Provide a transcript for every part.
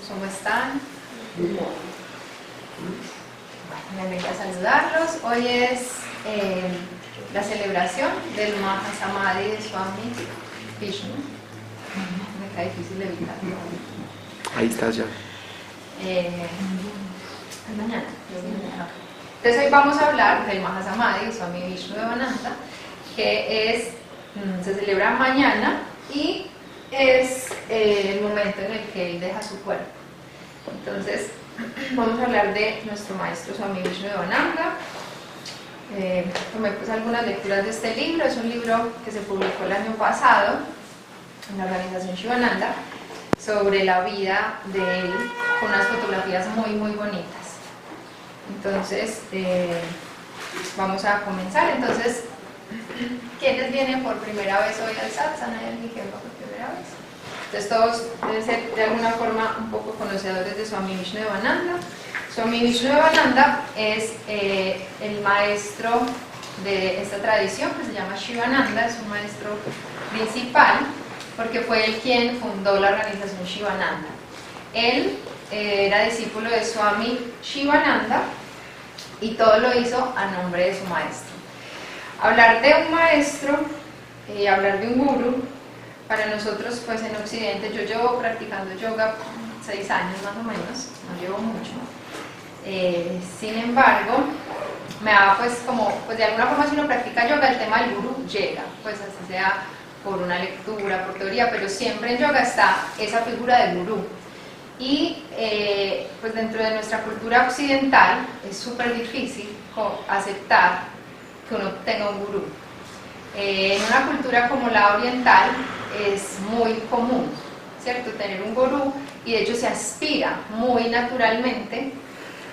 ¿Cómo están? Me alegra saludarlos. Hoy es la celebración del Mahasamadhi de Swami Vishnu. Me cae difícil evitarlo. Ahí estás ya. Mañana. Entonces hoy vamos a hablar del Mahasamadhi de Swami Vishnu Devananda, que se celebra mañana y es el momento en el que él deja su cuerpo. Entonces vamos a hablar de nuestro maestro Swami Vishnu Devananda. Tomé pues algunas lecturas de este libro. Es un libro que se publicó el año pasado en la organización Shivananda, sobre la vida de él, con unas fotografías muy muy bonitas. Entonces vamos a comenzar. Entonces, ¿quiénes vienen por primera vez hoy al satsang? ¿Hay alguien que venga por primera vez? Entonces todos deben ser de alguna forma un poco conocedores de Swami Vishnu Devananda. Swami Vishnu Devananda es el maestro de esta tradición que se llama Shivananda. Es un maestro principal porque fue él quien fundó la organización Shivananda. Él era discípulo de Swami Shivananda y todo lo hizo a nombre de su maestro. Hablar de un maestro, hablar de un gurú, para nosotros pues en Occidente, yo llevo practicando yoga 6 años más o menos, no llevo mucho. Sin embargo, me da pues como, pues de alguna forma si uno practica yoga, el tema del gurú llega, pues así sea por una lectura, por teoría, pero siempre en yoga está esa figura del gurú. Y pues dentro de nuestra cultura occidental es súper difícil aceptar que uno tenga un gurú. En una cultura como la oriental es muy común, ¿cierto?, tener un gurú, y de hecho se aspira muy naturalmente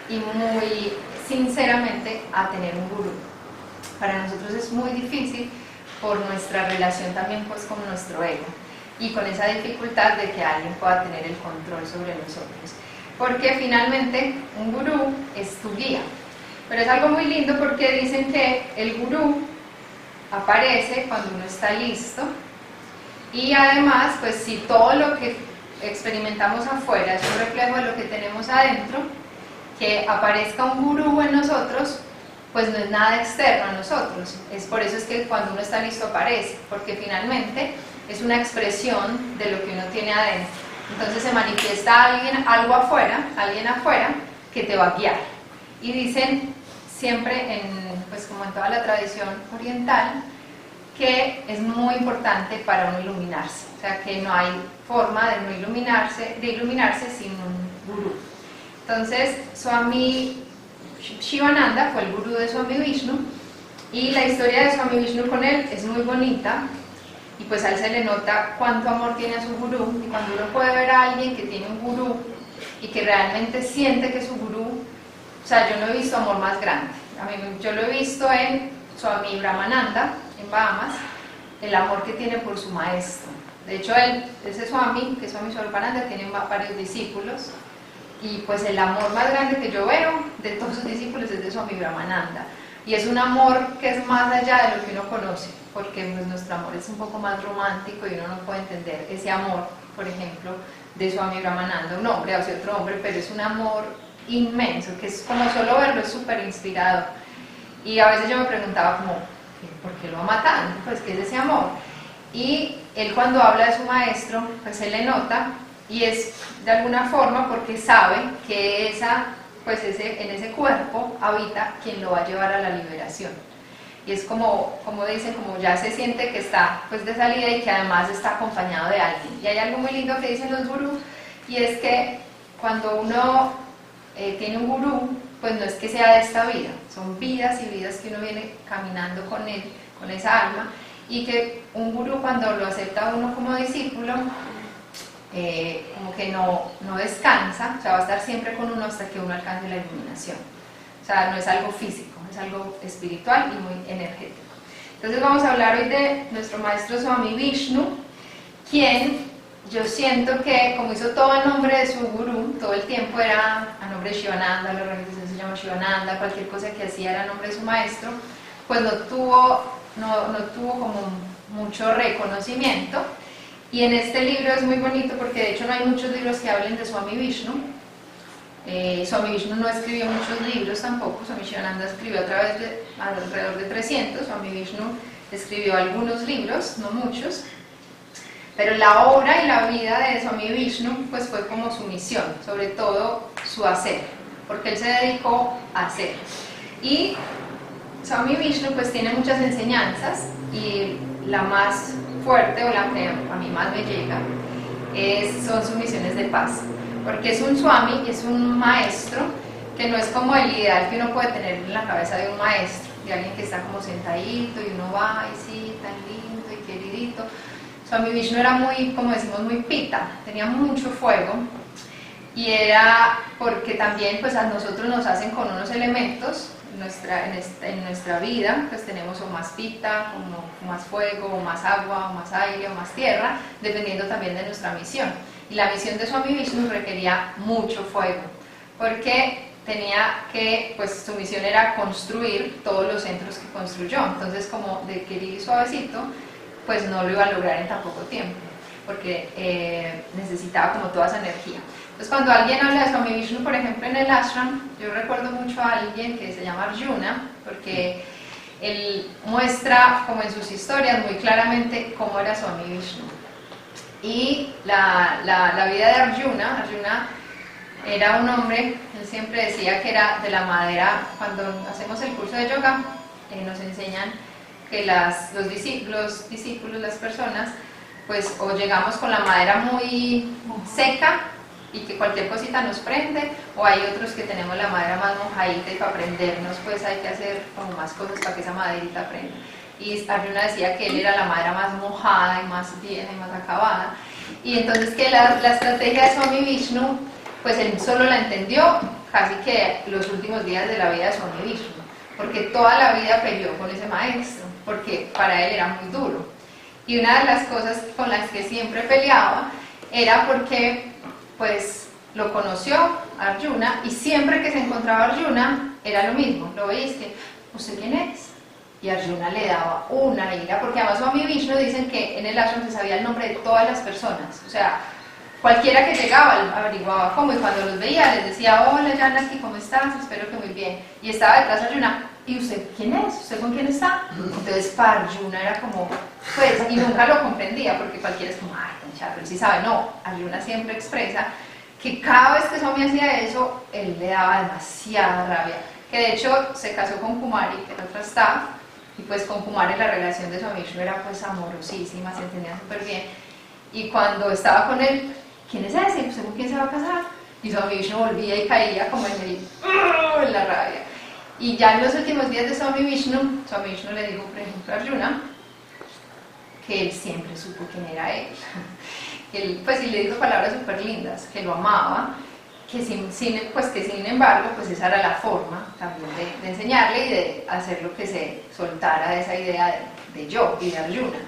y muy sinceramente a tener un gurú. Para nosotros es muy difícil por nuestra relación también pues con nuestro ego y con esa dificultad de que alguien pueda tener el control sobre nosotros, porque finalmente un gurú es tu guía. Pero es algo muy lindo porque dicen que el gurú aparece cuando uno está listo, y además pues si todo lo que experimentamos afuera es un reflejo de lo que tenemos adentro, que aparezca un gurú en nosotros pues no es nada externo a nosotros. Es por eso es que cuando uno está listo aparece, porque finalmente es una expresión de lo que uno tiene adentro. Entonces se manifiesta algo afuera, alguien afuera que te va a guiar. Y dicen siempre, pues como en toda la tradición oriental, que es muy importante para uno iluminarse. O sea, que no hay forma de no iluminarse sin un gurú. Entonces, Swami Shivananda fue el gurú de Swami Vishnu, y la historia de Swami Vishnu con él es muy bonita, y pues a él se le nota cuánto amor tiene a su gurú. Y cuando uno puede ver a alguien que tiene un gurú y que realmente siente que su gurú, o sea, yo no he visto amor más grande. Yo lo he visto en Swami Brahmananda, en Bahamas, el amor que tiene por su maestro. De hecho, ese Swami, que es Swami Swarupananda, tiene varios discípulos, y pues el amor más grande que yo veo de todos sus discípulos es de Swami Brahmananda. Y es un amor que es más allá de lo que uno conoce, porque pues, nuestro amor es un poco más romántico y uno no puede entender ese amor, por ejemplo, de Swami Brahmananda, un hombre hacia otro hombre, pero es un amor inmenso, que es como solo verlo es súper inspirador. Y a veces yo me preguntaba como, ¿por qué lo ama tanto? Pues ¿qué es ese amor? Y él cuando habla de su maestro, pues se le nota, y es de alguna forma porque sabe que en ese cuerpo habita quien lo va a llevar a la liberación. Y es como dicen, como ya se siente que está pues de salida y que además está acompañado de alguien. Y hay algo muy lindo que dicen los gurús, y es que cuando uno tiene un gurú, pues no es que sea de esta vida, son vidas y vidas que uno viene caminando con él, con esa alma, y que un gurú cuando lo acepta a uno como discípulo, como que no descansa, o sea, va a estar siempre con uno hasta que uno alcance la iluminación. O sea, no es algo físico, es algo espiritual y muy energético. Entonces vamos a hablar hoy de nuestro maestro Swami Vishnu, quien yo siento que como hizo todo en nombre de su gurú, todo el tiempo era a nombre de Shivananda, la organización se llama Shivananda, cualquier cosa que hacía era a nombre de su maestro, pues no tuvo como mucho reconocimiento. Y en este libro es muy bonito porque de hecho no hay muchos libros que hablen de Swami Vishnu. Swami Vishnu no escribió muchos libros tampoco, Swami Shivananda escribió alrededor de 300, Swami Vishnu escribió algunos libros, no muchos, pero la obra y la vida de Swami Vishnu pues fue como su misión, sobre todo su hacer, porque él se dedicó a hacer. Y Swami Vishnu pues tiene muchas enseñanzas y la más fuerte o la que a mí más me llega son sus misiones de paz, porque es un Swami, es un maestro que no es como el ideal que uno puede tener en la cabeza de un maestro, de alguien que está como sentadito y uno va y sí, tan lindo y queridito. Swami Vishnu era muy, como decimos, muy pita, tenía mucho fuego y era porque también pues a nosotros nos hacen con unos elementos en nuestra vida, pues tenemos o más pita, o más fuego, o más agua, o más aire, o más tierra, dependiendo también de nuestra misión. Y la misión de Swami Vishnu requería mucho fuego, porque tenía que, pues su misión era construir todos los centros que construyó. Entonces, como de querido y suavecito, pues no lo iba a lograr en tan poco tiempo, porque necesitaba como toda esa energía. Entonces, cuando alguien habla de Swami Vishnu, por ejemplo, en el ashram, yo recuerdo mucho a alguien que se llama Arjuna, porque él muestra, como en sus historias, muy claramente cómo era Swami Vishnu. Y la vida de Arjuna era un hombre, él siempre decía que era de la madera. Cuando hacemos el curso de yoga, nos enseñan que los discípulos, las personas, pues o llegamos con la madera muy seca y que cualquier cosita nos prende, o hay otros que tenemos la madera más mojadita y para prendernos pues hay que hacer como más cosas para que esa maderita prenda. Y Arjuna decía que él era la madera más mojada y más vieja y más acabada, y entonces que la estrategia de Swami Vishnu, pues él solo la entendió casi que los últimos días de la vida de Swami Vishnu, porque toda la vida peleó con ese maestro, porque para él era muy duro. Y una de las cosas con las que siempre peleaba era porque pues lo conoció Arjuna, y siempre que se encontraba Arjuna era lo mismo, lo veis que, ¿usted quién es? Y Arjuna le daba una ira, porque además Swami Vishnu dicen que en el ashram se sabía el nombre de todas las personas, o sea, cualquiera que llegaba averiguaba cómo, y cuando los veía les decía, hola Janaki, ¿cómo estás? Espero que muy bien. Y estaba detrás de Arjuna, ¿y usted quién es? ¿Usted con quién está? Entonces para Arjuna era como, pues, y nunca lo comprendía, porque cualquiera es como, ay, tan charro, él sí sabe. No, Arjuna siempre expresa que cada vez que Swami hacía eso, él le daba demasiada rabia, que de hecho se casó con Kumari, que era otra staff, y pues con Kumari la relación de Swami Vishnu era pues amorosísima, se entendían súper bien, y cuando estaba con él, ¿quién es ese? ¿Usted con quién se va a casar? Y Swami Vishnu volvía y caía como en la rabia. Y ya en los últimos días de Swami Vishnu le dijo, por ejemplo, a Arjuna, que él siempre supo quién era él. Él, pues, y le dijo palabras súper lindas, que lo amaba, que sin embargo, pues esa era la forma también de enseñarle y de hacer lo que se soltara de esa idea de yo y de Arjuna,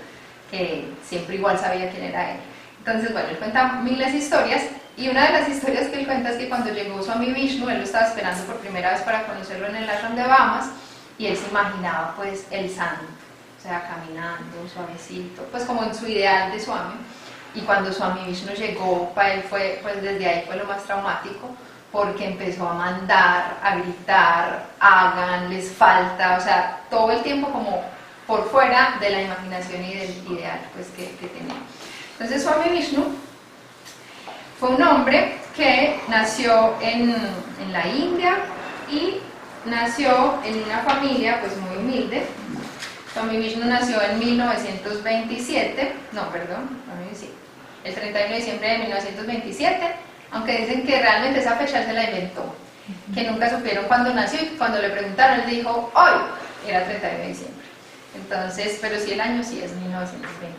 que siempre igual sabía quién era él. Entonces, bueno, él cuenta miles de historias, y una de las historias que él cuenta es que cuando llegó Swami Vishnu, él lo estaba esperando por primera vez para conocerlo en el ashram de Bahamas, y él se imaginaba pues el santo, o sea, caminando suavecito, pues como en su ideal de Swami. Y cuando Swami Vishnu llegó, para él fue, pues desde ahí fue lo más traumático, porque empezó a mandar, a gritar, hagan, les falta, o sea, todo el tiempo como por fuera de la imaginación y del ideal pues que tenía. Entonces Swami Vishnu fue un hombre que nació en la India y nació en una familia pues muy humilde. Swami Vishnu nació en 1927, el 31 de diciembre de 1927, aunque dicen que realmente esa fecha él se la inventó, que nunca supieron cuándo nació, y cuando le preguntaron él dijo, hoy, era 31 de diciembre. Entonces, pero sí el año sí es 1927.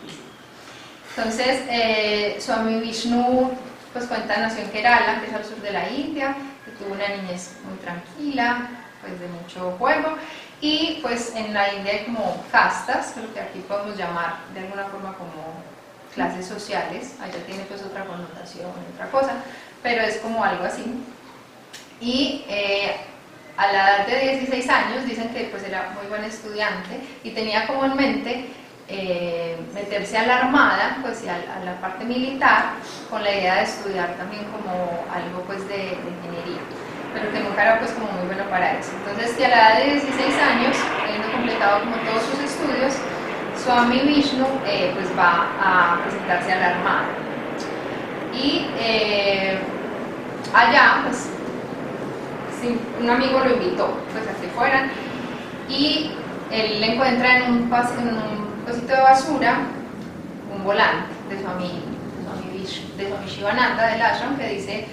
Entonces, Swami Vishnu, pues cuenta, nació en Kerala, que es al sur de la India, que tuvo una niñez muy tranquila, pues de mucho juego, y pues en la India hay como castas, creo que aquí podemos llamar de alguna forma como clases sociales, allá tiene pues otra connotación, otra cosa, pero es como algo así. Y a la edad de 16 años dicen que pues era muy buen estudiante y tenía como en mente meterse a la armada, pues y a la parte militar, con la idea de estudiar también como algo pues de ingeniería, pero que nunca era pues como muy bueno para eso. Entonces, que a la edad de 16 años, habiendo completado como todos sus estudios, Swami Vishnu pues va a presentarse a la armada. Y allá, pues, sí, un amigo lo invitó pues a que fueran, y él encuentra en un cosito de basura un volante de Swami Shivananda del ashram que dice: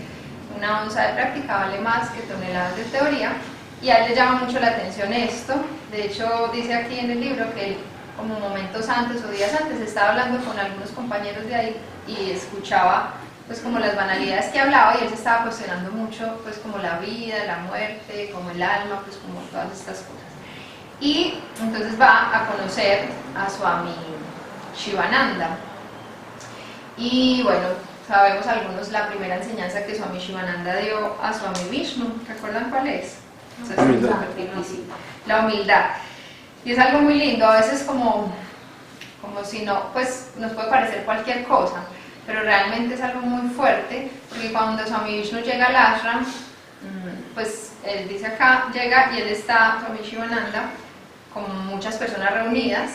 una onza de práctica vale más que toneladas de teoría. Y a él le llama mucho la atención esto. De hecho, dice aquí en el libro que él, como momentos antes o días antes, estaba hablando con algunos compañeros de ahí y escuchaba pues como las banalidades que hablaba, y él se estaba cuestionando mucho pues como la vida, la muerte, como el alma, pues como todas estas cosas. Y entonces va a conocer a Swami Shivananda. Y bueno, sabemos algunos la primera enseñanza que Swami Shivananda dio a Swami Vishnu. ¿Recuerdan cuál es? La humildad. La humildad. Y es algo muy lindo, a veces como si no, pues nos puede parecer cualquier cosa, pero realmente es algo muy fuerte, porque cuando Swami Vishnu llega al ashram, pues él dice acá, llega y él está, Swami Shivananda, con muchas personas reunidas,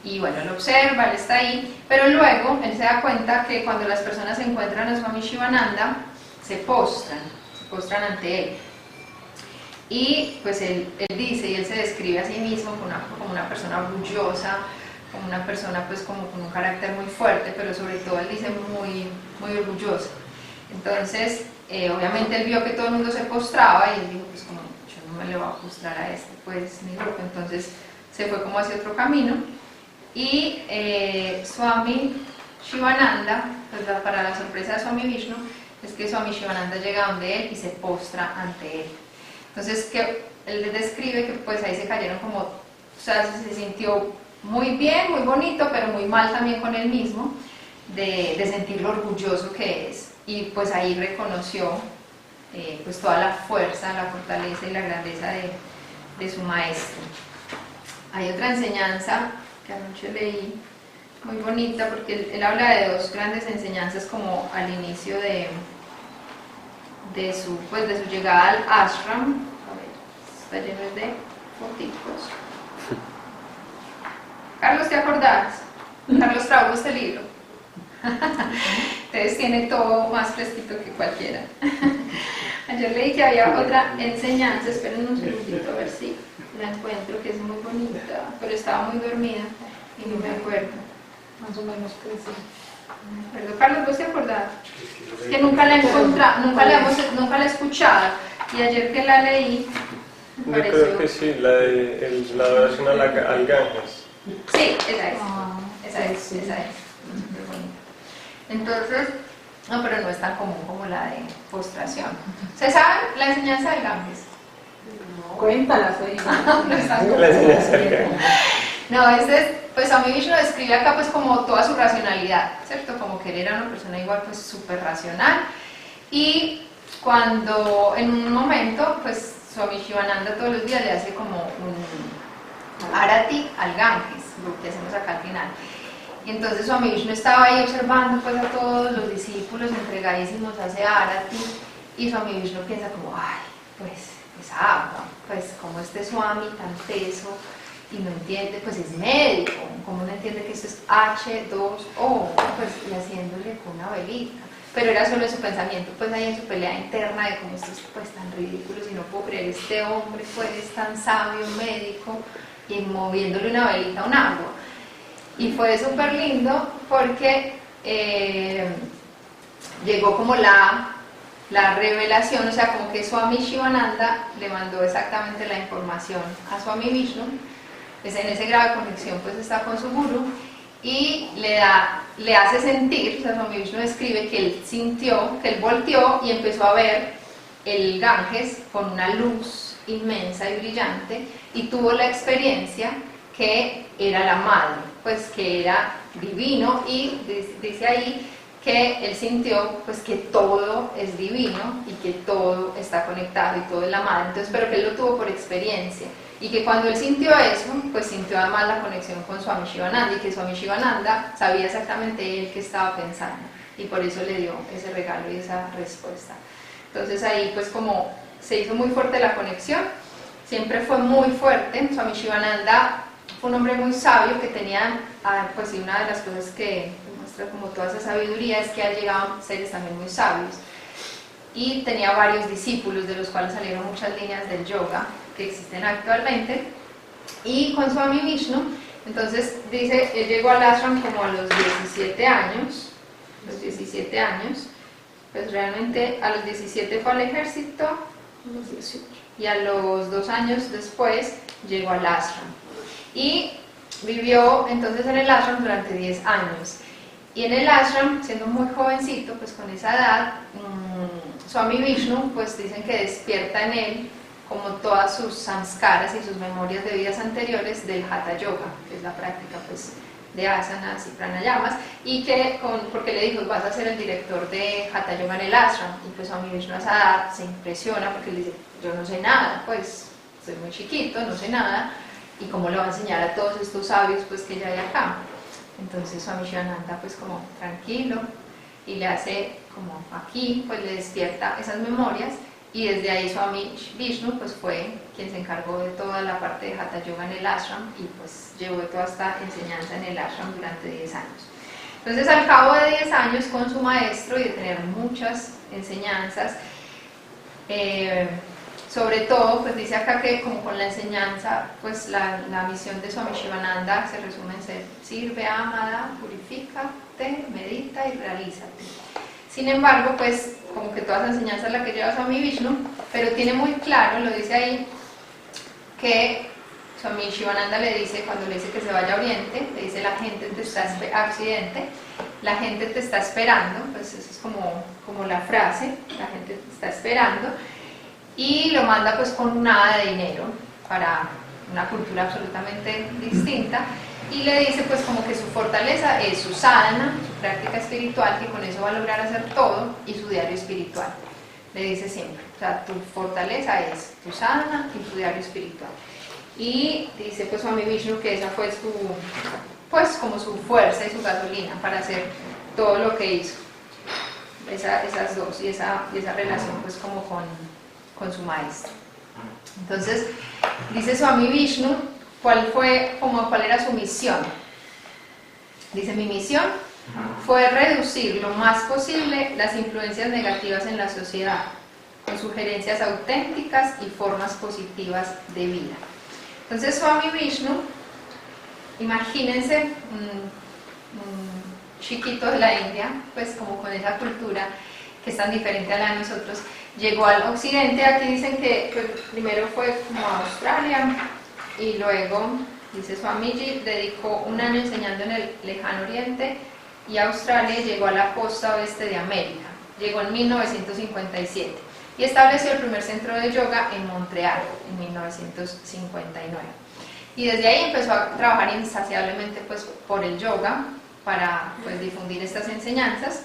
y bueno, él observa, él está ahí, pero luego él se da cuenta que cuando las personas encuentran a Swami Shivananda, se postran ante él. Y pues él dice, y él se describe a sí mismo como una persona orgullosa, como una persona pues como con un carácter muy fuerte, pero sobre todo él dice muy, muy orgulloso. Entonces, obviamente él vio que todo el mundo se postraba y él dijo, pues como yo no me le voy a postrar a este, pues ni loco. Entonces se fue como hacia otro camino, y Swami Shivananda, pues para la sorpresa de Swami Vishnu, es que Swami Shivananda llega donde él y se postra ante él. Entonces, que él describe que pues ahí se cayeron como, o sea, se sintió muy bien, muy bonito, pero muy mal también con él mismo, de sentir lo orgulloso que es. Y pues ahí reconoció pues toda la fuerza, la fortaleza y la grandeza de su maestro. Hay otra enseñanza que anoche leí, muy bonita, porque él habla de dos grandes enseñanzas como al inicio de su llegada al ashram. A ver, está lleno de fotitos. Carlos, ¿te acordás? Carlos trajo este libro. Entonces tiene todo más fresquito que cualquiera. Ayer leí que había otra enseñanza, esperen un segundito a ver si la encuentro, que es muy bonita, pero estaba muy dormida y no me acuerdo. Más o menos que sí. Perdón, Carlos, ¿vos te acordás? Es que nunca la he encontrado, nunca la he escuchado, y ayer que la leí Yo me creo pareció... que sí, la adoración al Ganges. Sí, esa es. Muy bonita. Entonces, no, pero no es tan común como la de postración. ¿Se sabe la enseñanza del Ganges? Cuéntala, soy. No es tan común. La enseñanza del Ganges. No, pues Swami Vishnu describe acá pues como toda su racionalidad, ¿cierto? Como que él era una persona igual pues súper racional, y cuando en un momento pues Swami Shivananda todos los días le hace como un arati al Ganges, lo que hacemos acá al final. Y entonces Swami Vishnu estaba ahí observando pues a todos los discípulos entregadísimos a ese arati, y Swami Vishnu piensa como, ay, pues agua, pues como este Swami tan teso y no entiende, pues es médico, como no entiende que esto es H2O, pues y haciéndole con una velita. Pero era solo su pensamiento, pues ahí en su pelea interna de cómo esto es pues tan ridículo, si no puedo creer, este hombre pues es tan sabio, médico, y moviéndole una velita a un agua. Y fue súper lindo porque llegó como la revelación, o sea, como que Swami Shivananda le mandó exactamente la información a Swami Vishnu, pues en ese grado de conexión pues está con su guru, y le hace sentir, o sea, Swami Vishnu describe que él sintió, que él volteó y empezó a ver el Ganges con una luz inmensa y brillante, y tuvo la experiencia que era la madre, pues que era divino, y dice ahí que él sintió pues que todo es divino y que todo está conectado y todo es la madre. Entonces, pero que él lo tuvo por experiencia, Y que cuando él sintió eso, pues sintió además la conexión con Swami Shivananda, y que Swami Shivananda sabía exactamente él qué estaba pensando, y por eso le dio ese regalo y esa respuesta. Entonces ahí pues como se hizo muy fuerte la conexión, siempre fue muy fuerte. Swami Shivananda fue un hombre muy sabio que tenía, pues sí, una de las cosas que muestra como toda esa sabiduría es que ha llegado a seres también muy sabios, y tenía varios discípulos de los cuales salieron muchas líneas del yoga que existen actualmente. Y con Swami Vishnu, entonces dice, él llegó al ashram como a los 17 años, pues realmente a los 17 fue al ejército, y a los 2 años después llegó al ashram. Y vivió entonces en el ashram durante 10 años. Y en el ashram, siendo muy jovencito, pues con esa edad, Swami Vishnu, pues dicen que despierta en él como todas sus samskaras y sus memorias de vidas anteriores del Hatha Yoga, que es la práctica pues de asanas y pranayamas, y que porque le dijo, vas a ser el director de Hatha Yoga en el ashram. Y pues Swami Vishnu a esa edad se impresiona porque le dice, yo no sé nada, pues soy muy chiquito, no sé nada, y cómo le va a enseñar a todos estos sabios pues que ya hay acá. Entonces Swami Shivananda pues como tranquilo, y le hace como aquí, pues le despierta esas memorias, y desde ahí Swami Vishnu pues fue quien se encargó de toda la parte de Hatha Yoga en el ashram, y pues llevó toda esta enseñanza en el ashram durante 10 años. Entonces al cabo de 10 años con su maestro y de tener muchas enseñanzas, sobre todo, pues dice acá que como con la enseñanza, pues la misión de Swami Shivananda se resume en ser: sirve, ama, purifícate, medita y realízate. Sin embargo, pues como que toda esa enseñanza es la que lleva Swami Vishnu, pero tiene muy claro, lo dice ahí, que Swami Shivananda le dice, cuando le dice que se vaya a Oriente, le dice, la gente te está a Occidente, la gente te está esperando, pues eso es como la frase, la gente te está esperando, y lo manda pues con nada de dinero para una cultura absolutamente distinta, y le dice pues como que su fortaleza es su sadhana, su práctica espiritual, que con eso va a lograr hacer todo, y su diario espiritual. Le dice siempre, o sea, tu fortaleza es tu sadhana y tu diario espiritual. Y dice pues Swami Vishnu que esa fue pues como su fuerza y su gasolina para hacer todo lo que hizo, esas dos, y esa relación pues como con su maestro. Entonces dice Swami Vishnu cuál era su misión. Dice, mi misión fue reducir lo más posible las influencias negativas en la sociedad, con sugerencias auténticas y formas positivas de vida. Entonces Swami Vishnu, imagínense un chiquito de la India, pues como con esa cultura que es tan diferente a la de nosotros, llegó al occidente. Aquí dicen que pues, primero fue como a Australia, y luego, dice Swamiji, dedicó un año enseñando en el lejano oriente, y Australia, llegó a la costa oeste de América. Llegó en 1957 y estableció el primer centro de yoga en Montreal en 1959. Y desde ahí empezó a trabajar insaciablemente pues, por el yoga para pues, difundir estas enseñanzas.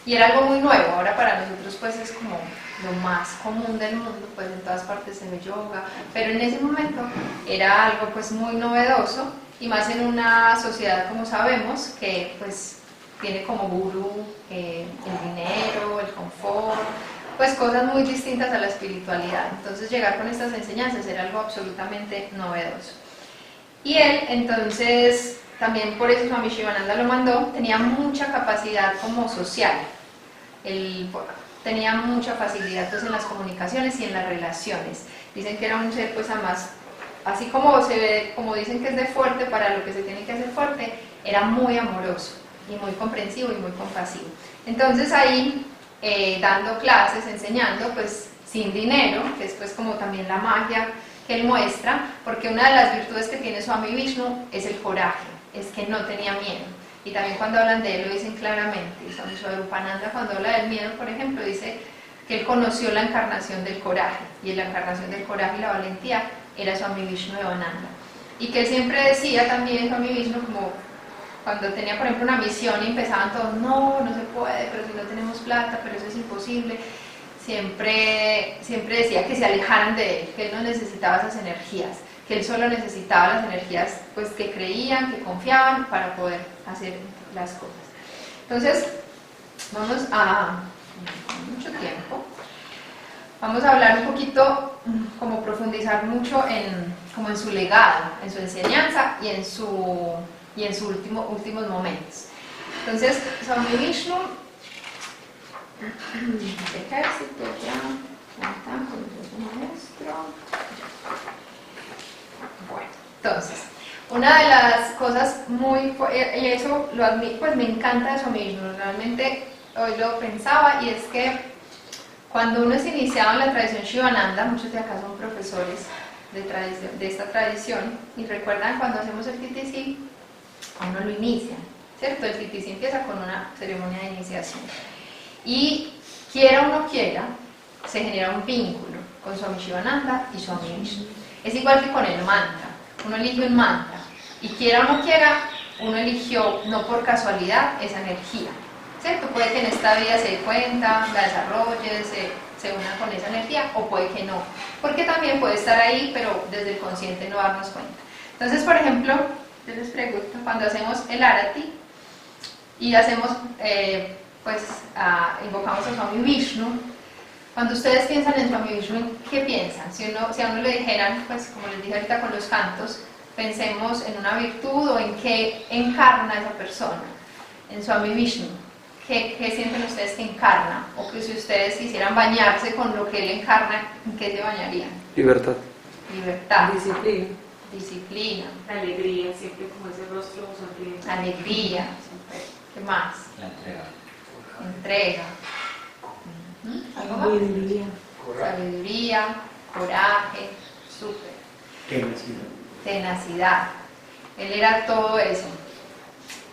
Y era algo muy nuevo. Ahora para nosotros pues es como lo más común del mundo, pues en todas partes se ve yoga, pero en ese momento era algo pues muy novedoso, y más en una sociedad, como sabemos, que pues tiene como gurú el dinero, el confort, pues cosas muy distintas a la espiritualidad. Entonces llegar con estas enseñanzas era algo absolutamente novedoso. Y él entonces, también por eso Swami Shivananda lo mandó, tenía mucha capacidad como social. Él tenía mucha facilidad pues, en las comunicaciones y en las relaciones. Dicen que era un ser pues además, así como se ve, como dicen que es de fuerte para lo que se tiene que hacer fuerte, era muy amoroso y muy comprensivo y muy compasivo. Entonces ahí dando clases, enseñando pues sin dinero, que es pues como también la magia que él muestra, porque una de las virtudes que tiene Swami Vishnu es el coraje, es que no tenía miedo. Y también cuando hablan de él lo dicen claramente. Y Swami Swarupananda, cuando habla del miedo, por ejemplo, dice que él conoció la encarnación del coraje, y en la encarnación del coraje y la valentía era Swami Vishnu Devananda. Y que él siempre decía también, Swami Vishnu, como cuando tenía por ejemplo una misión y empezaban todos, no se puede, pero si no tenemos plata, pero eso es imposible, siempre decía que se alejaran de él, que él no necesitaba esas energías, que él solo necesitaba las energías pues, que creían, que confiaban para poder hacer las cosas. Entonces, vamos a, mucho tiempo, vamos a hablar un poquito, como profundizar mucho como en su legado, en su enseñanza y en sus últimos momentos. Entonces, Swami Vishnu, ejército, ya está, con el maestro. Bueno, entonces, una de las cosas y eso lo admito, pues me encanta de Swami Vishnu, realmente hoy lo pensaba, y es que cuando uno es iniciado en la tradición Shivananda, muchos de acá son profesores de esta tradición, y recuerdan cuando hacemos el TTC, uno lo inicia, ¿cierto? El TTC empieza con una ceremonia de iniciación, y quiera o no quiera, se genera un vínculo con Swami Shivananda y Swami Vishnu. Es igual que con el mantra, uno elige un mantra, y quiera o no quiera, uno eligió no por casualidad esa energía, ¿cierto? Puede que en esta vida se dé cuenta, la desarrolle, se una con esa energía, o puede que no, porque también puede estar ahí, pero desde el consciente no darnos cuenta. Entonces, por ejemplo, yo les pregunto, cuando hacemos el Arati y hacemos, invocamos a Swami Vishnu, cuando ustedes piensan en Swami Vishnu, ¿qué piensan? Si a uno le dijeran, pues como les dije ahorita con los cantos, pensemos en una virtud o en qué encarna esa persona, en Swami Vishnu. ¿Qué sienten ustedes que encarna? O que si ustedes quisieran bañarse con lo que él encarna, ¿en qué se bañarían? Libertad. Libertad. Disciplina. Disciplina. Alegría, siempre como ese rostro sonriente. Alegría. ¿Qué más? La entrega. Entrega. ¿Algo más? Sabiduría. Sabiduría, coraje, súper. Tenacidad. Él era todo eso.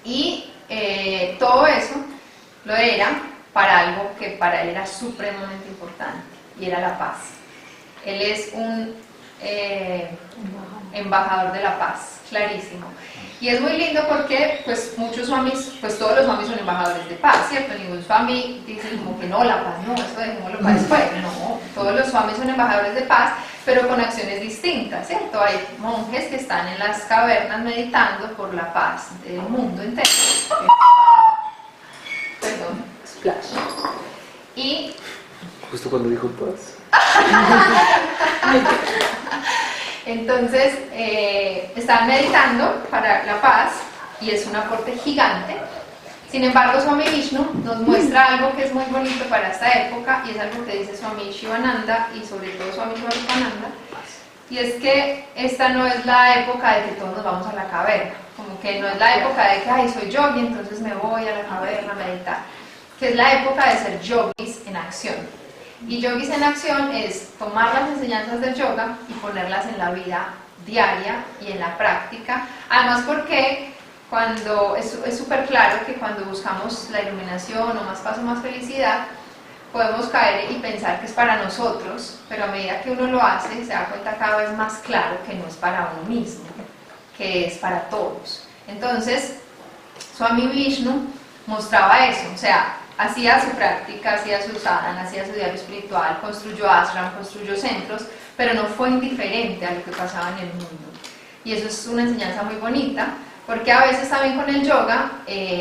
Y todo eso lo era para algo que para él era supremamente importante, y era la paz. Él es un embajador de la paz, clarísimo. Y es muy lindo porque pues muchos swamis, pues todos los swamis son embajadores de paz, ¿cierto? Ningún swami dice como que no, la paz no, eso dejémoslo para después. No, todos los swamis son embajadores de paz, pero con acciones distintas, ¿cierto? Hay monjes que están en las cavernas meditando por la paz del mundo entero. Perdón, splash. Y Justo cuando dijo paz. entonces estaban meditando para la paz, y es un aporte gigante. Sin embargo, Swami Vishnu nos muestra algo que es muy bonito para esta época, y es algo que dice Swami Shivananda y sobre todo Swami Shivananda, y es que esta no es la época de que todos nos vamos a la caverna, como que no es la época de que ay, soy yogi, entonces me voy a la caverna a meditar, que es la época de ser yogis en acción. Y yogis en acción es tomar las enseñanzas del yoga y ponerlas en la vida diaria y en la práctica, además porque cuando es súper claro que cuando buscamos la iluminación o más paz o más felicidad, podemos caer y pensar que es para nosotros, pero a medida que uno lo hace, se da cuenta cada vez más claro que no es para uno mismo, que es para todos. Entonces, Swami Vishnu mostraba eso, o sea, hacía su práctica, hacía su sadhana, hacía su diario espiritual, construyó ashram, construyó centros, pero no fue indiferente a lo que pasaba en el mundo. Y eso es una enseñanza muy bonita, porque a veces también con el yoga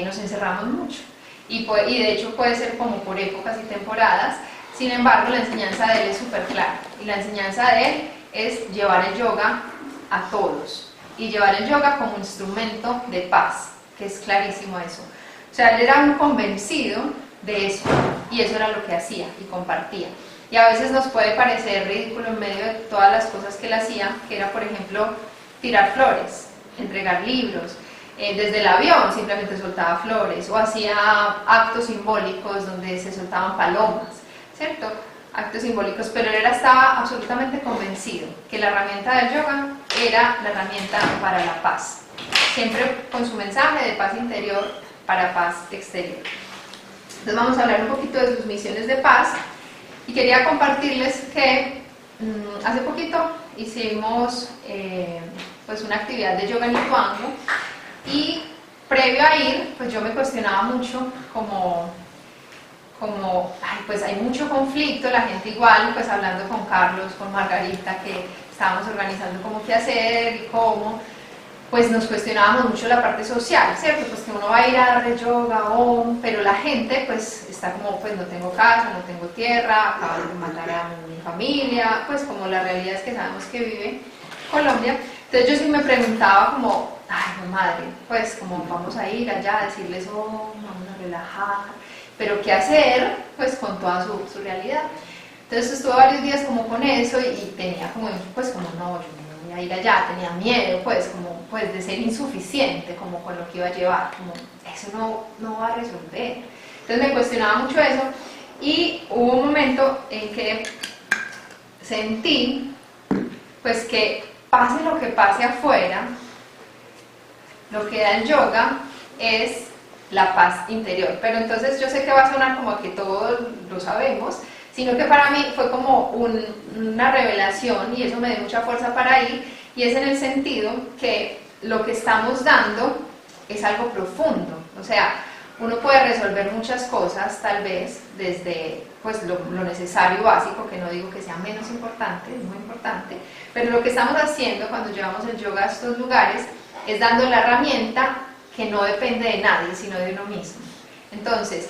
nos encerramos mucho, y de hecho puede ser como por épocas y temporadas. Sin embargo, la enseñanza de él es súper clara, y la enseñanza de él es llevar el yoga a todos, y llevar el yoga como instrumento de paz, que es clarísimo eso. O sea, él era un convencido de eso, y eso era lo que hacía y compartía. Y a veces nos puede parecer ridículo en medio de todas las cosas que él hacía, que era, por ejemplo, tirar flores, entregar libros, desde el avión simplemente soltaba flores, o hacía actos simbólicos donde se soltaban palomas, ¿cierto? Actos simbólicos, pero él estaba absolutamente convencido que la herramienta del yoga era la herramienta para la paz, siempre con su mensaje de paz interior para paz exterior. Entonces vamos a hablar un poquito de sus misiones de paz, y quería compartirles que hace poquito hicimos pues una actividad de yoga en Lituango, y previo a ir, pues yo me cuestionaba mucho como ay, pues hay mucho conflicto, la gente igual, pues hablando con Carlos, con Margarita, que estábamos organizando como qué hacer y cómo, pues nos cuestionábamos mucho la parte social, ¿cierto? Pues que uno va a ir a darle yoga, pero la gente pues está como, pues no tengo casa, no tengo tierra, acaban de matar a mi familia, pues como la realidad es que sabemos que vive Colombia. Entonces yo sí me preguntaba como, ay, no, madre, pues como vamos a ir allá a decirles, oh, vamos a relajar, pero ¿qué hacer? Pues con toda su realidad. Entonces estuve varios días como con eso y tenía como, pues como no, yo no voy a ir allá, tenía miedo, pues como pues de ser insuficiente como con lo que iba a llevar, como eso no va a resolver. Entonces me cuestionaba mucho eso y hubo un momento en que sentí pues que pase lo que pase afuera, lo que da el yoga es la paz interior. Pero entonces yo sé que va a sonar como que todos lo sabemos, sino que para mí fue como una revelación y eso me dio mucha fuerza para ir, y es en el sentido que lo que estamos dando es algo profundo. O sea, uno puede resolver muchas cosas tal vez desde pues lo necesario básico, que no digo que sea menos importante, es muy importante, pero lo que estamos haciendo cuando llevamos el yoga a estos lugares es dando la herramienta que no depende de nadie, sino de uno mismo. Entonces,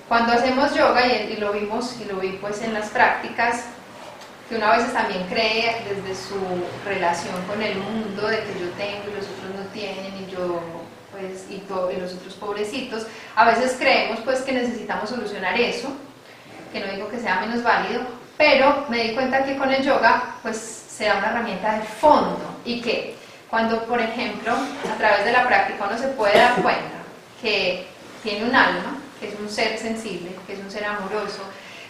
cuando hacemos yoga, y lo vimos y lo vi pues en las prácticas, que uno a veces también cree desde su relación con el mundo, de que yo tengo y los otros no tienen, y yo pues y los otros pobrecitos, a veces creemos pues que necesitamos solucionar eso, que no digo que sea menos válido, pero me di cuenta que con el yoga pues se da una herramienta de fondo, y que cuando por ejemplo a través de la práctica uno se puede dar cuenta que tiene un alma, que es un ser sensible, que es un ser amoroso,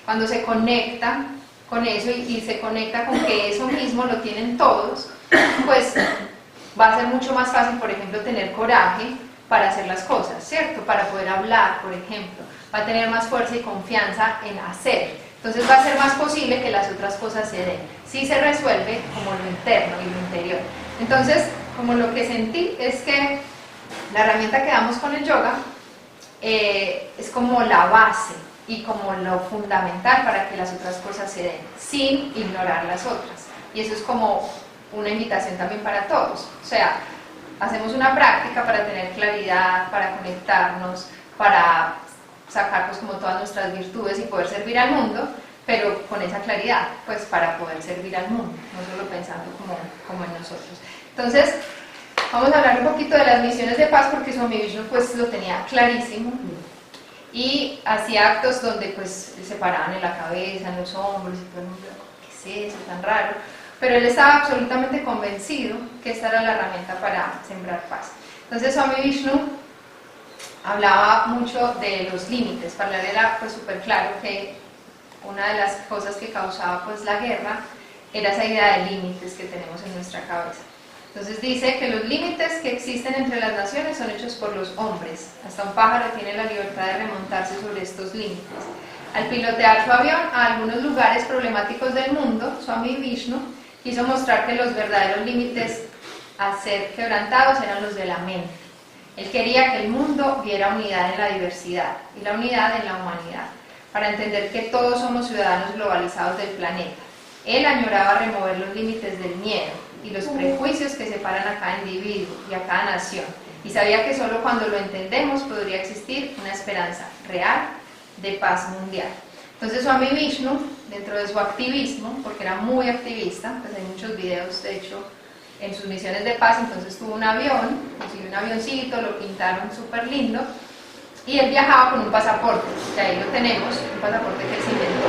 cuando se conecta con eso y se conecta con que eso mismo lo tienen todos, pues va a ser mucho más fácil, por ejemplo, tener coraje para hacer las cosas, ¿cierto? Para poder hablar, por ejemplo, va a tener más fuerza y confianza en hacer. Entonces va a ser más posible que las otras cosas se den. Sí se resuelve como lo interno y lo interior. Entonces, como lo que sentí es que la herramienta que damos con el yoga es como la base y como lo fundamental para que las otras cosas se den, sin ignorar las otras. Y eso es como una invitación también para todos. O sea, hacemos una práctica para tener claridad, para conectarnos, para sacar pues como todas nuestras virtudes y poder servir al mundo, pero con esa claridad, pues para poder servir al mundo, no solo pensando como en nosotros. Entonces, vamos a hablar un poquito de las misiones de paz, porque Swami Vishnu pues lo tenía clarísimo y hacía actos donde pues se paraban en la cabeza, en los hombros y todo el mundo, ¿qué es eso tan raro? Pero él estaba absolutamente convencido que esta era la herramienta para sembrar paz. Entonces Swami Vishnu hablaba mucho de los límites. Para él era pues súper claro que una de las cosas que causaba pues la guerra era esa idea de límites que tenemos en nuestra cabeza. Entonces dice que los límites que existen entre las naciones son hechos por los hombres. Hasta un pájaro tiene la libertad de remontarse sobre estos límites. Al pilotear su avión a algunos lugares problemáticos del mundo, Swami Vishnu quiso mostrar que los verdaderos límites a ser quebrantados eran los de la mente. Él quería que el mundo viera unidad en la diversidad y la unidad en la humanidad, para entender que todos somos ciudadanos globalizados del planeta. Él añoraba remover los límites del miedo y los prejuicios que separan a cada individuo y a cada nación, y sabía que solo cuando lo entendemos podría existir una esperanza real de paz mundial. Entonces Swami Vishnu, dentro de su activismo, porque era muy activista, pues hay muchos videos de hecho en sus misiones de paz, entonces tuvo un avión, consiguió un avioncito, lo pintaron súper lindo, y él viajaba con un pasaporte, que ahí lo tenemos, un pasaporte que él se inventó,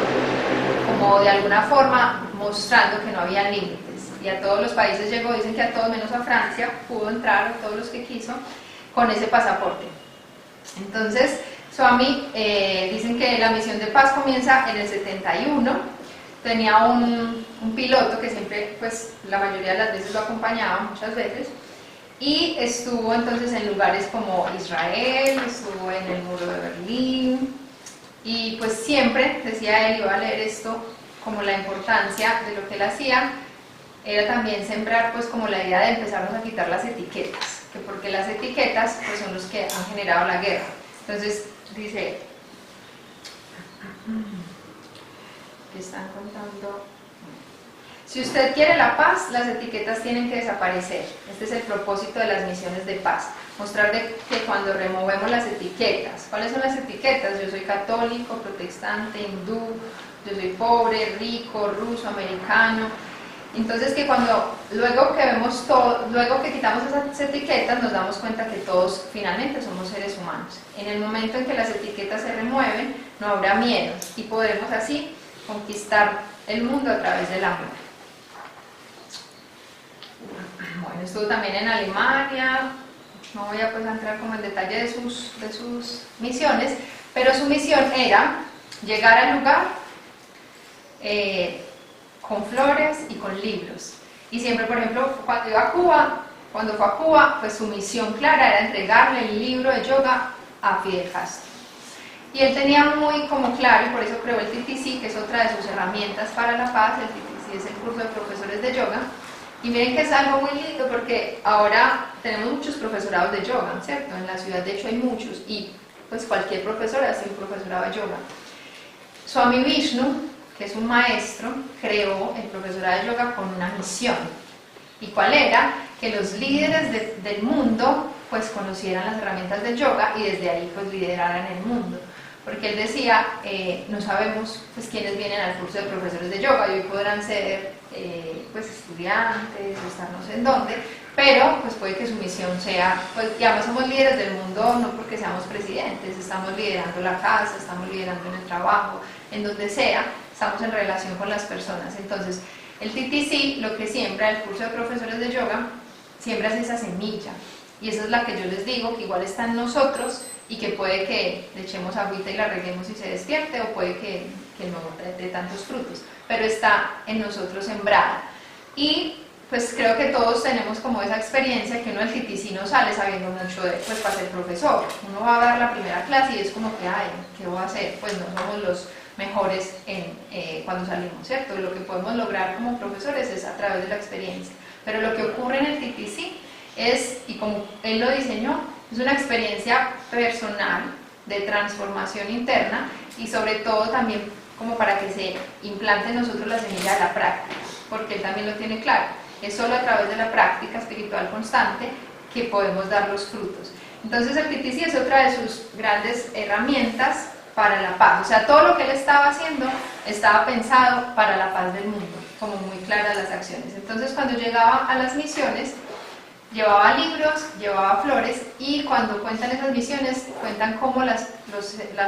como de alguna forma mostrando que no había límites, y a todos los países llegó, dicen que a todos menos a Francia, pudo entrar, a todos los que quiso, con ese pasaporte. Entonces, Swami, dicen que la misión de paz comienza en el 71, tenía un piloto que siempre, pues la mayoría de las veces lo acompañaba, muchas veces, y estuvo entonces en lugares como Israel, estuvo en el muro de Berlín, y pues siempre, decía él, iba a leer esto, como la importancia de lo que él hacía, era también sembrar pues como la idea de empezarnos a quitar las etiquetas, que porque las etiquetas pues son los que han generado la guerra. Entonces dice, ¿qué están contando? Si usted quiere la paz, las etiquetas tienen que desaparecer. Este es el propósito de las misiones de paz. Mostrar que cuando removemos las etiquetas, ¿cuáles son las etiquetas? Yo soy católico, protestante, hindú, yo soy pobre, rico, ruso, americano. Entonces que luego que vemos todo, luego que quitamos esas etiquetas, nos damos cuenta que todos finalmente somos seres humanos. En el momento en que las etiquetas se remueven, no habrá miedo y podremos así conquistar el mundo a través del amor. Bueno, estuvo también en Alemania, no voy a entrar como en detalle de sus misiones, pero su misión era llegar al lugar con flores y con libros. Y siempre, por ejemplo, cuando fue a Cuba, pues su misión clara era entregarle el libro de yoga a Fidel Castro. Y él tenía muy como claro, y por eso creó el TTC, que es otra de sus herramientas para la paz. El TTC es el curso de profesores de yoga. Y miren que es algo muy lindo porque ahora tenemos muchos profesorados de yoga, ¿cierto? En la ciudad de hecho hay muchos y pues cualquier profesor hace un profesorado de yoga. Swami Vishnu, que es un maestro, creó el profesorado de yoga con una misión. ¿Y cuál era? Que los líderes del mundo pues conocieran las herramientas del yoga y desde ahí pues lideraran el mundo. Porque él decía, no sabemos pues quiénes vienen al curso de profesores de yoga y hoy podrán ser pues estudiantes o estar no sé en dónde, pero pues puede que su misión sea, pues ya no somos líderes del mundo no porque seamos presidentes, estamos liderando la casa, estamos liderando en el trabajo, en donde sea, estamos en relación con las personas. Entonces el TTC lo que siembra, el curso de profesores de yoga, siembra esa semilla y esa es la que yo les digo que igual está en nosotros y que puede que le echemos agüita y la reguemos y se despierte, o puede que no dé tantos frutos, pero está en nosotros sembrada. Y pues creo que todos tenemos como esa experiencia que uno del TTC no sale sabiendo mucho de, pues para ser profesor. Uno va a dar la primera clase y es como que, ay, ¿qué voy a hacer? Pues no somos los mejores cuando salimos, ¿cierto? Lo que podemos lograr como profesores es a través de la experiencia. Pero lo que ocurre en el TTC es, y como él lo diseñó, es una experiencia personal de transformación interna y sobre todo también como para que se implante en nosotros la semilla de la práctica, porque él también lo tiene claro. Es solo a través de la práctica espiritual constante que podemos dar los frutos. Entonces el TTC es otra de sus grandes herramientas para la paz. O sea, todo lo que él estaba haciendo estaba pensado para la paz del mundo, como muy claras las acciones. Entonces cuando llegaba a las misiones, llevaba libros, llevaba flores, y cuando cuentan esas misiones, cuentan cómo las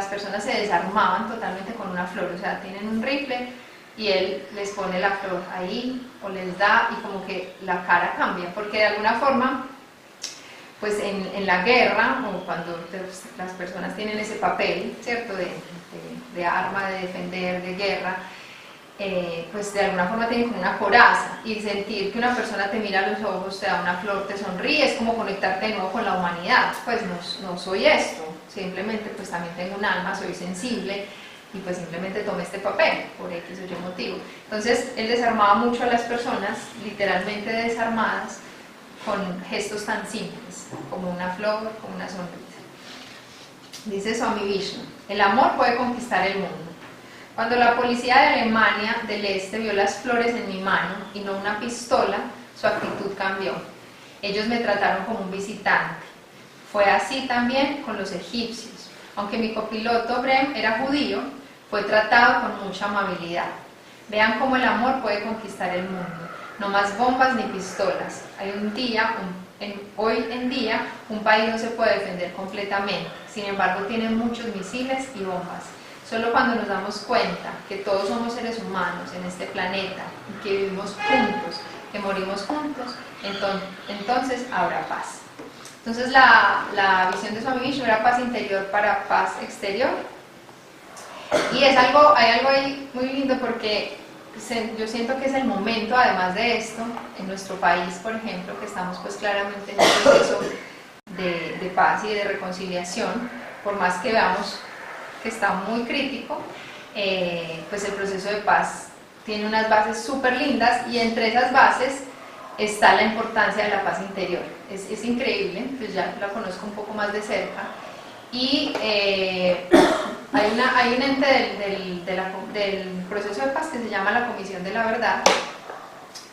personas se desarmaban totalmente con una flor. O sea, tienen un rifle y él les pone la flor ahí o les da y como que la cara cambia, porque de alguna forma pues en la guerra o cuando las personas tienen ese papel, ¿cierto? De arma, de defender, de guerra, pues de alguna forma tienen como una coraza, y sentir que una persona te mira a los ojos, te da una flor, te sonríe, es como conectarte de nuevo con la humanidad. Pues no soy esto, simplemente pues también tengo un alma, soy sensible y pues simplemente tomé este papel por X o Y motivo. Entonces él desarmaba mucho a las personas, literalmente desarmadas, con gestos tan simples como una flor, como una sonrisa. Dice Swami Vishnu, el amor puede conquistar el mundo. Cuando la policía de Alemania del Este vio las flores en mi mano y no una pistola, su actitud cambió. Ellos me trataron como un visitante. Fue así también con los egipcios. Aunque mi copiloto Brem era judío, fue tratado con mucha amabilidad. Vean cómo el amor puede conquistar el mundo. No más bombas ni pistolas. Hoy en día un país no se puede defender completamente. Sin embargo, tiene muchos misiles y bombas. Solo cuando nos damos cuenta que todos somos seres humanos en este planeta y que vivimos juntos, que morimos juntos, entonces habrá paz. Entonces la visión de Swami Vishnu era paz interior para paz exterior. Y hay algo ahí muy lindo porque yo siento que es el momento, además de esto, en nuestro país, por ejemplo, que estamos pues claramente en un proceso de paz y de reconciliación, por más que veamos que está muy crítico, pues el proceso de paz tiene unas bases súper lindas, y entre esas bases está la importancia de la paz interior. Es increíble, pues ya la conozco un poco más de cerca, y hay un ente del proceso de paz que se llama la Comisión de la Verdad,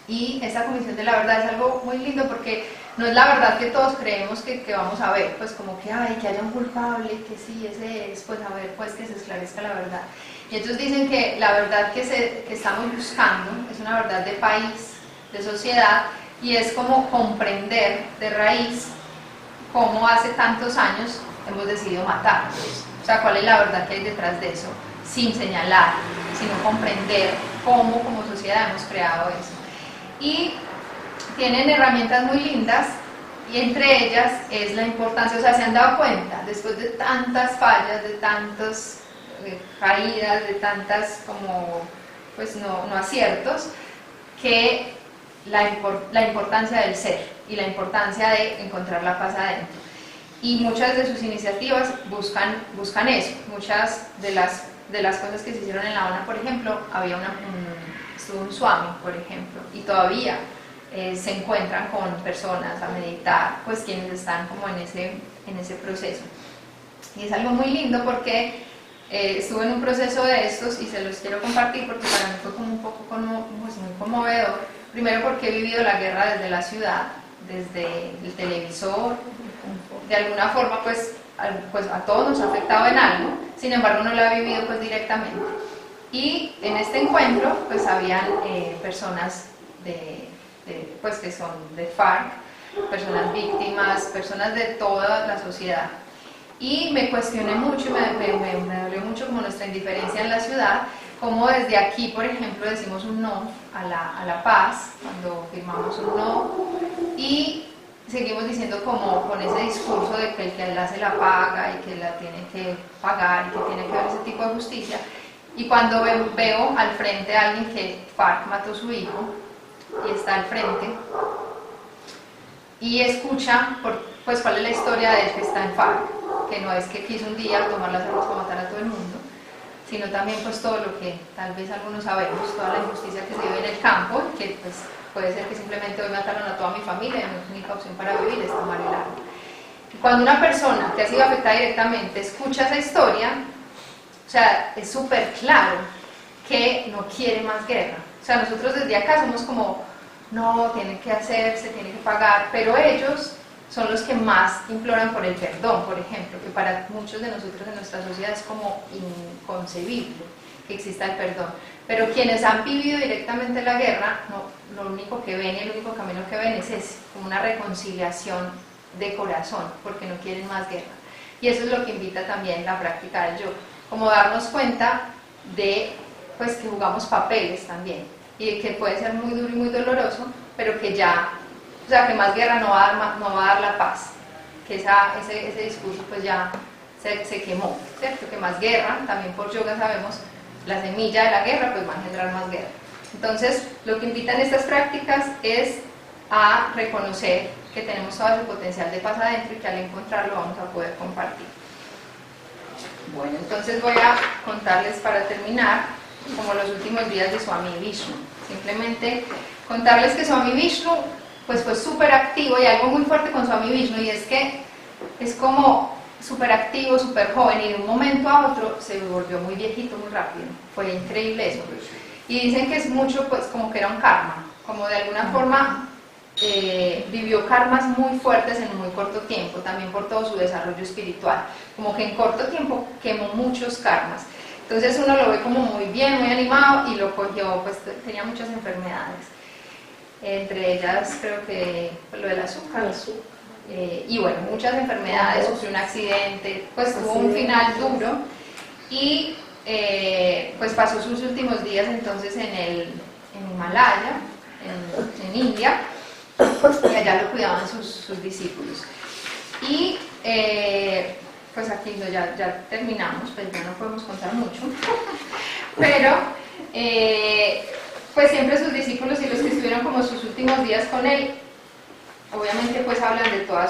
Y esa comisión de la verdad es algo muy lindo porque no es la verdad que todos creemos que vamos a ver, pues como que, ay, que haya un culpable, que sí, ese es, pues a ver, pues que se esclarezca la verdad. Y ellos dicen que la verdad que estamos buscando es una verdad de país, de sociedad, y es como comprender de raíz cómo hace tantos años hemos decidido matarnos. O sea, cuál es la verdad que hay detrás de eso, sin señalar, sino comprender cómo como sociedad hemos creado eso. Y tienen herramientas muy lindas, y entre ellas es la importancia, o sea, se han dado cuenta, después de tantas fallas, de tantas caídas, de tantas como, pues no aciertos, que la importancia del ser y la importancia de encontrar la paz adentro. Y muchas de sus iniciativas buscan eso. Muchas de las cosas que se hicieron en La Habana, por ejemplo, había estuvo un swami, por ejemplo, y todavía se encuentran con personas a meditar, pues quienes están como en ese proceso. Y es algo muy lindo porque estuve en un proceso de estos y se los quiero compartir porque para mí fue como un poco pues muy conmovedor. Primero porque he vivido la guerra desde la ciudad, desde el televisor, de alguna forma pues a todos nos ha afectado en algo, sin embargo no la he vivido pues directamente. Y en este encuentro pues habían personas pues que son de FARC, personas víctimas, personas de toda la sociedad. Y me cuestioné mucho, me dolió mucho como nuestra indiferencia en la ciudad, como desde aquí, por ejemplo, decimos un no a la paz, cuando firmamos un no, y seguimos diciendo como con ese discurso de que el que la hace la paga y que la tiene que pagar y que tiene que haber ese tipo de justicia. Y cuando veo al frente a alguien que FARC mató a su hijo y está al frente y escucha pues cuál es la historia de él que está en FARC, que no es que quiso un día tomar las armas para matar a todo el mundo, sino también pues todo lo que tal vez algunos sabemos, toda la injusticia que se vive en el campo, que pues puede ser que simplemente hoy mataron a toda mi familia y mi única opción para vivir es tomar el arma. Y cuando una persona que ha sido afectada directamente escucha esa historia, o sea, es súper claro que no quiere más guerra. O sea, nosotros desde acá somos como, no, tiene que hacerse, tiene que pagar, pero ellos son los que más imploran por el perdón, por ejemplo, que para muchos de nosotros en nuestra sociedad es como inconcebible que exista el perdón. Pero quienes han vivido directamente la guerra, no, lo único que ven y el único camino que ven es ese, como una reconciliación de corazón, porque no quieren más guerra. Y eso es lo que invita también la práctica del yoga, como darnos cuenta de pues que jugamos papeles también, y que puede ser muy duro y muy doloroso, pero que ya, o sea, que más guerra no va a dar la paz, que ese discurso pues ya se quemó, ¿cierto? Que más guerra, también por yoga sabemos, la semilla de la guerra pues va a engendrar más guerra. Entonces, lo que invitan estas prácticas es a reconocer que tenemos todo ese potencial de paz adentro y que al encontrarlo vamos a poder compartir. Bueno, entonces voy a contarles para terminar como los últimos días de Swami Vishnu. Simplemente contarles que Swami Vishnu pues fue súper activo, y algo muy fuerte con Swami Vishnu, y es que es como súper activo, súper joven, y de un momento a otro se volvió muy viejito muy rápido. Fue increíble eso. Y dicen que es mucho pues como que era un karma, como de alguna forma vivió karmas muy fuertes en un muy corto tiempo, también por todo su desarrollo espiritual, como que en corto tiempo quemó muchos karmas. Entonces uno lo ve como muy bien, muy animado, y lo cogió, pues tenía muchas enfermedades, entre ellas creo que lo del azúcar. Y bueno, muchas enfermedades, sufrió un accidente, pues tuvo un final duro, y pues pasó sus últimos días entonces en Himalaya, en India, y allá lo cuidaban sus discípulos. Y pues aquí ya terminamos, pues ya no podemos contar mucho, pero pues siempre sus discípulos y los que estuvieron como sus últimos días con él, obviamente pues hablan de toda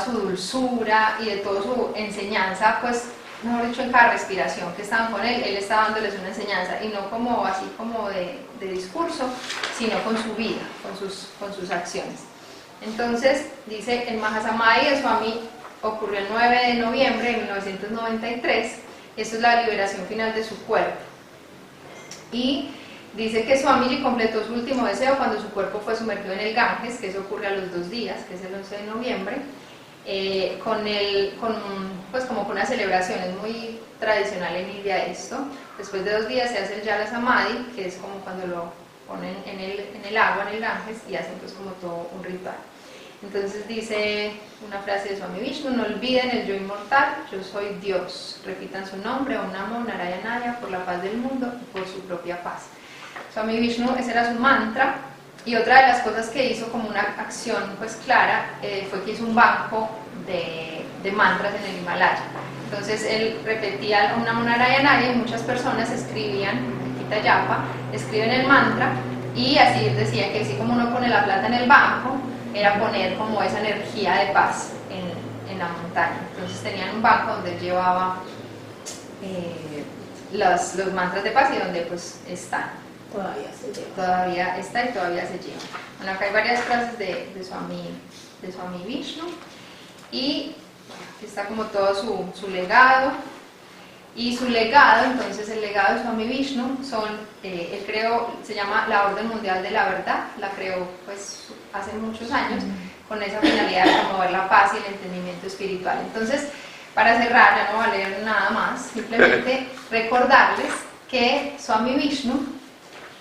su dulzura y de toda su enseñanza, pues mejor dicho, en cada respiración que estaban con él estaba dándoles una enseñanza, y no como así como de discurso, sino con su vida, con sus acciones. Entonces, dice, el Mahasamadhi de Swami ocurrió el 9 de noviembre de 1993, esto es la liberación final de su cuerpo. Y Dice que Swamiji completó su último deseo cuando su cuerpo fue sumergido en el Ganges, que eso ocurre a los 2 días, que es el 11 de noviembre, pues como con una celebración, es muy tradicional en India esto. Después de 2 días se hace el Jala Samadhi, que es como cuando lo ponen en el agua, en el Ganges, y hacen pues como todo un ritual. Entonces dice una frase de Swami Vishnu: no olviden el yo inmortal, yo soy Dios. Repitan su nombre, Om Namo Narayanaya, por la paz del mundo y por su propia paz. Swami Vishnu, ese era su mantra. Y otra de las cosas que hizo como una acción pues clara fue que hizo un banco de mantras en el Himalaya. Entonces él repetía Om Namo Narayanaya y muchas personas escribían, Yapa, escriben el mantra, y así decía que así como uno pone la plata en el banco, era poner como esa energía de paz en la montaña. Entonces tenían un banco donde llevaba los mantras de paz y donde pues están. Todavía se lleva. Todavía está y todavía se lleva. Bueno, acá hay varias frases de Swami Vishnu, y aquí está como todo su legado. Y su legado, entonces el legado de Swami Vishnu él creó, se llama la Orden Mundial de la Verdad, la creó pues hace muchos años con esa finalidad de promover la paz y el entendimiento espiritual. Entonces, para cerrar, ya no voy a leer nada más, simplemente recordarles que Swami Vishnu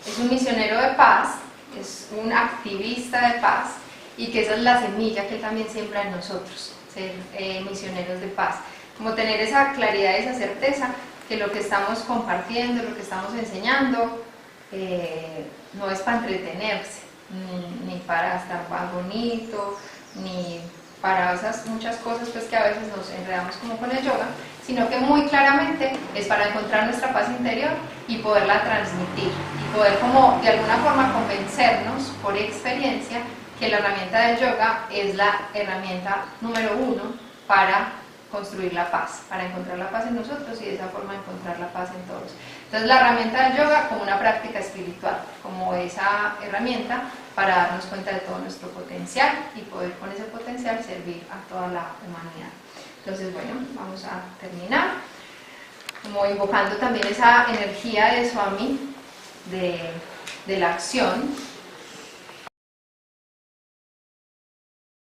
es un misionero de paz, es un activista de paz, y que esa es la semilla que él también siembra en nosotros, ser misioneros de paz. Como tener esa claridad, esa certeza que lo que estamos compartiendo, lo que estamos enseñando, no es para entretenerse, ni para estar más bonito, ni para esas muchas cosas pues que a veces nos enredamos como con el yoga, sino que muy claramente es para encontrar nuestra paz interior y poderla transmitir, y poder como de alguna forma convencernos por experiencia que la herramienta del yoga es la herramienta número 1 para construir la paz, para encontrar la paz en nosotros y de esa forma encontrar la paz en todos. Entonces la herramienta del yoga como una práctica espiritual, como esa herramienta para darnos cuenta de todo nuestro potencial y poder con ese potencial servir a toda la humanidad. Entonces bueno, vamos a terminar como invocando también esa energía de Swami de la acción,